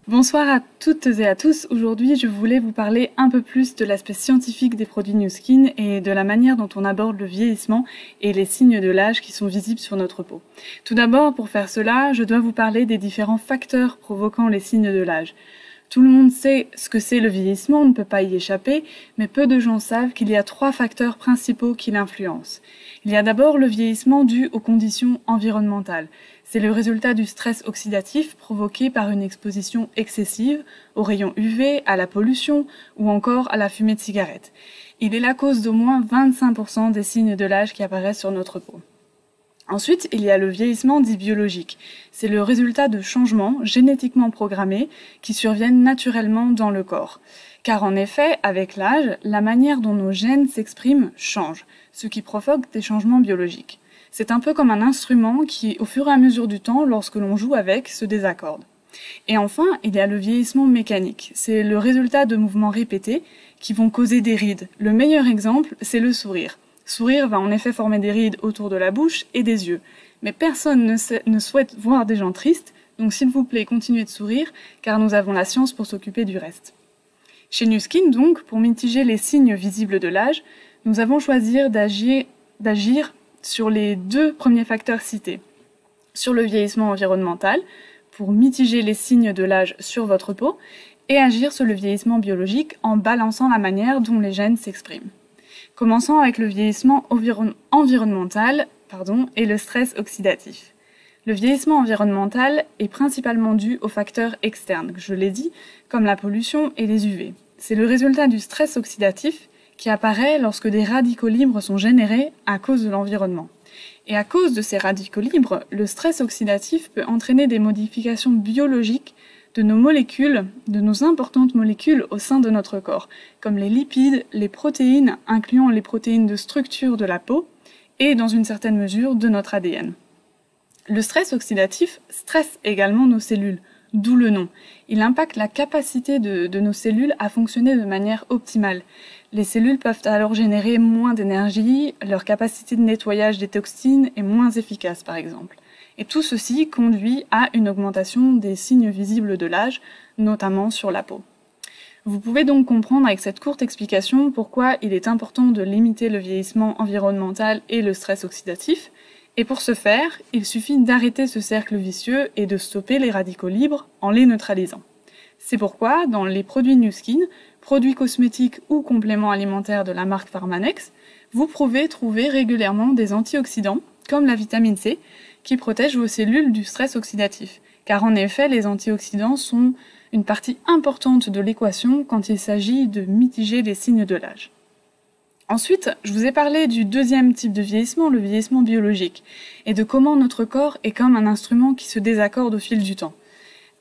Bonsoir à toutes et à tous. Aujourd'hui, je voulais vous parler un peu plus de l'aspect scientifique des produits Nu Skin et de la manière dont on aborde le vieillissement et les signes de l'âge qui sont visibles sur notre peau. Tout d'abord, pour faire cela, je dois vous parler des différents facteurs provoquant les signes de l'âge. Tout le monde sait ce que c'est le vieillissement, on ne peut pas y échapper, mais peu de gens savent qu'il y a 3 facteurs principaux qui l'influencent. Il y a d'abord le vieillissement dû aux conditions environnementales. C'est le résultat du stress oxydatif provoqué par une exposition excessive aux rayons UV, à la pollution ou encore à la fumée de cigarette. Il est la cause d'au moins 25% des signes de l'âge qui apparaissent sur notre peau. Ensuite, il y a le vieillissement dit biologique. C'est le résultat de changements génétiquement programmés qui surviennent naturellement dans le corps. Car en effet, avec l'âge, la manière dont nos gènes s'expriment change, ce qui provoque des changements biologiques. C'est un peu comme un instrument qui, au fur et à mesure du temps, lorsque l'on joue avec, se désaccorde. Et enfin, il y a le vieillissement mécanique. C'est le résultat de mouvements répétés qui vont causer des rides. Le meilleur exemple, c'est le sourire. Sourire va en effet former des rides autour de la bouche et des yeux. Mais personne ne souhaite voir des gens tristes, donc s'il vous plaît, continuez de sourire, car nous avons la science pour s'occuper du reste. Chez Nu Skin, donc, pour mitiger les signes visibles de l'âge, nous avons choisi d'agir sur les 2 premiers facteurs cités. Sur le vieillissement environnemental, pour mitiger les signes de l'âge sur votre peau, et agir sur le vieillissement biologique en balançant la manière dont les gènes s'expriment. Commençons avec le vieillissement environnemental et le stress oxydatif. Le vieillissement environnemental est principalement dû aux facteurs externes, je l'ai dit, comme la pollution et les UV. C'est le résultat du stress oxydatif qui apparaît lorsque des radicaux libres sont générés à cause de l'environnement. Et à cause de ces radicaux libres, le stress oxydatif peut entraîner des modifications biologiques de nos molécules, de nos importantes molécules au sein de notre corps, comme les lipides, les protéines, incluant les protéines de structure de la peau, et dans une certaine mesure de notre ADN. Le stress oxydatif stresse également nos cellules, d'où le nom. Il impacte la capacité de nos cellules à fonctionner de manière optimale. Les cellules peuvent alors générer moins d'énergie, leur capacité de nettoyage des toxines est moins efficace par exemple. Et tout ceci conduit à une augmentation des signes visibles de l'âge, notamment sur la peau. Vous pouvez donc comprendre avec cette courte explication pourquoi il est important de limiter le vieillissement environnemental et le stress oxydatif. Et pour ce faire, il suffit d'arrêter ce cercle vicieux et de stopper les radicaux libres en les neutralisant. C'est pourquoi, dans les produits Nu Skin, produits cosmétiques ou compléments alimentaires de la marque Pharmanex, vous pouvez trouver régulièrement des antioxydants, comme la vitamine C, qui protègent vos cellules du stress oxydatif. Car en effet, les antioxydants sont une partie importante de l'équation quand il s'agit de mitiger les signes de l'âge. Ensuite, je vous ai parlé du 2e type de vieillissement, le vieillissement biologique, et de comment notre corps est comme un instrument qui se désaccorde au fil du temps,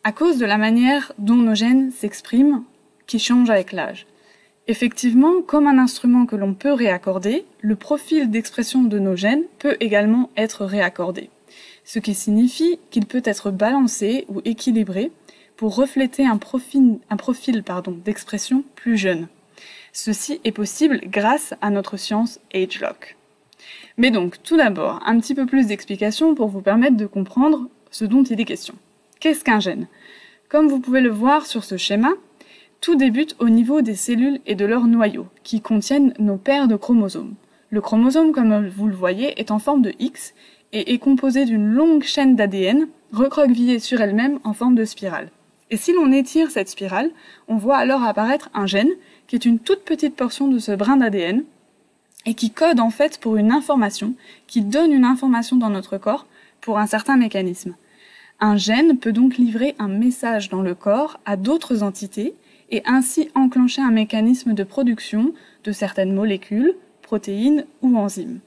à cause de la manière dont nos gènes s'expriment, qui change avec l'âge. Effectivement, comme un instrument que l'on peut réaccorder, le profil d'expression de nos gènes peut également être réaccordé, ce qui signifie qu'il peut être balancé ou équilibré pour refléter un profil d'expression plus jeune. Ceci est possible grâce à notre science AgeLock. Mais donc, tout d'abord, un petit peu plus d'explications pour vous permettre de comprendre ce dont il est question. Qu'est-ce qu'un gène? Comme vous pouvez le voir sur ce schéma, tout débute au niveau des cellules et de leurs noyaux, qui contiennent nos paires de chromosomes. Le chromosome, comme vous le voyez, est en forme de X et est composé d'une longue chaîne d'ADN recroquevillée sur elle-même en forme de spirale. Et si l'on étire cette spirale, on voit alors apparaître un gène qui est une toute petite portion de ce brin d'ADN et qui code en fait pour une information, qui donne une information dans notre corps pour un certain mécanisme. Un gène peut donc livrer un message dans le corps à d'autres entités et ainsi enclencher un mécanisme de production de certaines molécules, protéines ou enzymes.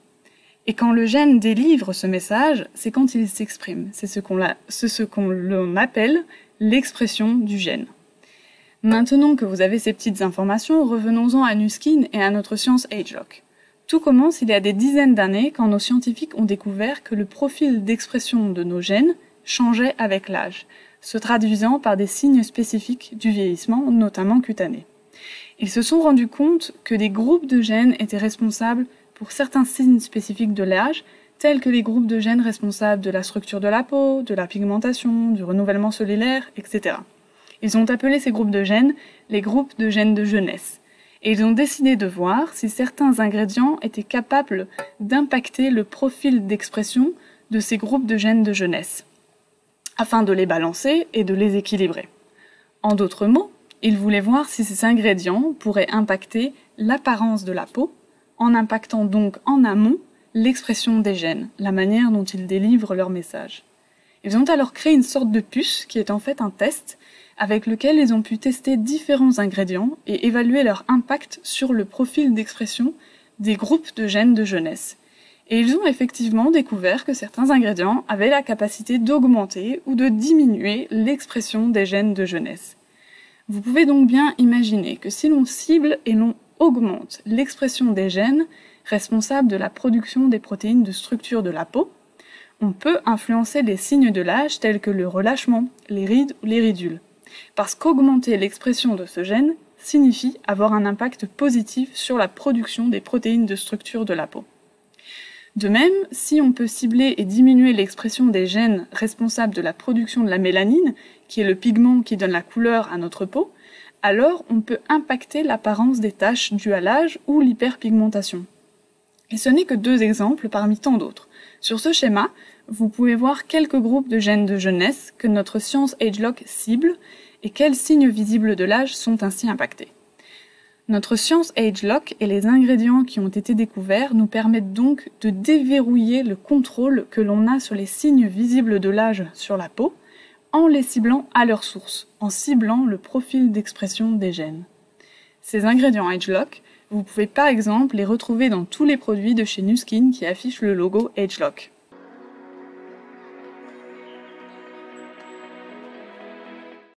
Et quand le gène délivre ce message, c'est quand il s'exprime. C'est ce qu'on appelle l'expression du gène. Maintenant que vous avez ces petites informations, revenons-en à Nu Skin et à notre science AgeLock. Tout commence il y a des dizaines d'années quand nos scientifiques ont découvert que le profil d'expression de nos gènes changeait avec l'âge, se traduisant par des signes spécifiques du vieillissement, notamment cutanés. Ils se sont rendus compte que des groupes de gènes étaient responsables pour certains signes spécifiques de l'âge, tels que les groupes de gènes responsables de la structure de la peau, de la pigmentation, du renouvellement cellulaire, etc. Ils ont appelé ces groupes de gènes les groupes de gènes de jeunesse. Et ils ont décidé de voir si certains ingrédients étaient capables d'impacter le profil d'expression de ces groupes de gènes de jeunesse, afin de les balancer et de les équilibrer. En d'autres mots, ils voulaient voir si ces ingrédients pourraient impacter l'apparence de la peau, en impactant donc en amont l'expression des gènes, la manière dont ils délivrent leur message. Ils ont alors créé une sorte de puce qui est en fait un test avec lequel ils ont pu tester différents ingrédients et évaluer leur impact sur le profil d'expression des groupes de gènes de jeunesse. Et ils ont effectivement découvert que certains ingrédients avaient la capacité d'augmenter ou de diminuer l'expression des gènes de jeunesse. Vous pouvez donc bien imaginer que si l'on cible et l'on augmente l'expression des gènes responsables de la production des protéines de structure de la peau, on peut influencer les signes de l'âge tels que le relâchement, les rides ou les ridules. Parce qu'augmenter l'expression de ce gène signifie avoir un impact positif sur la production des protéines de structure de la peau. De même, si on peut cibler et diminuer l'expression des gènes responsables de la production de la mélanine, qui est le pigment qui donne la couleur à notre peau, alors on peut impacter l'apparence des taches dues à l'âge ou l'hyperpigmentation. Et ce n'est que 2 exemples parmi tant d'autres. Sur ce schéma, vous pouvez voir quelques groupes de gènes de jeunesse que notre science AgeLock cible et quels signes visibles de l'âge sont ainsi impactés. Notre science AgeLock et les ingrédients qui ont été découverts nous permettent donc de déverrouiller le contrôle que l'on a sur les signes visibles de l'âge sur la peau en les ciblant à leur source, en ciblant le profil d'expression des gènes. Ces ingrédients AgeLock, vous pouvez par exemple les retrouver dans tous les produits de chez Nu Skin qui affichent le logo AgeLock.